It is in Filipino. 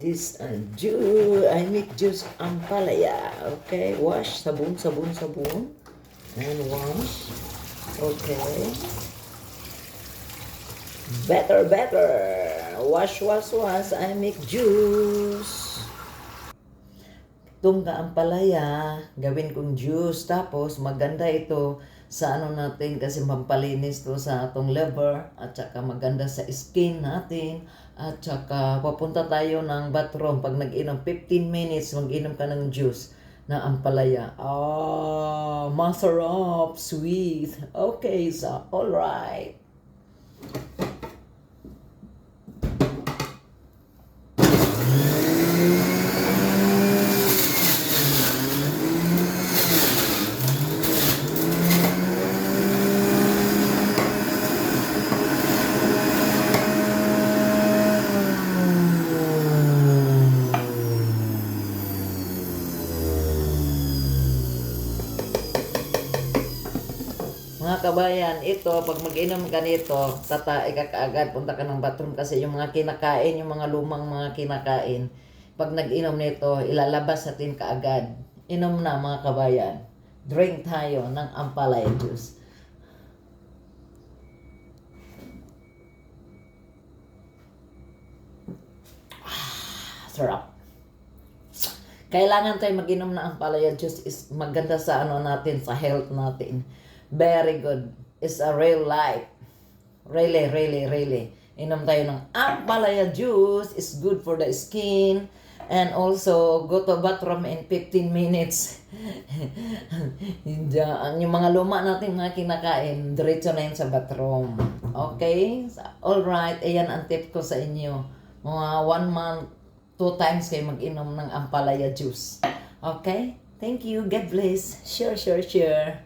This juice, I make juice ampalaya. Okay, wash, sabon, sabon, sabon. And wash. Okay. Better, better. Wash, wash, wash. I make juice. Itong ampalaya, gawin kong juice. Tapos, maganda ito sa ano natin kasi mampalinis to sa atong liver. At saka maganda sa skin natin. At saka papunta tayo ng bathroom. Pag nag-inom 15 minutes, mag-inom ka ng juice na ampalaya. Ah, masarap, sweet. Okay, so alright. Mga kabayan, ito, pag mag-inom ka nito, tatae ka kaagad, punta ka ng bathroom kasi yung mga kinakain, yung mga lumang mga kinakain, pag nag-inom nito, ilalabas natin kaagad. Inom na mga kabayan. Drink tayo ng ampalaya juice. Sarap. Kailangan tayo mag-inom ng ampalaya juice, is maganda sa ano natin, sa health natin. Very good. It's a real life. Really, really, really. Inom tayo ng ampalaya juice. It's good for the skin. And also, go to bathroom in 15 minutes. Yung mga luma natin mga kinakain, diretso na yun sa bathroom. Okay? So, alright. Ayan ang tip ko sa inyo. Mga 1 month, 2 times kayo mag-inom ng ampalaya juice. Okay? Thank you. God bless. Share, share, share.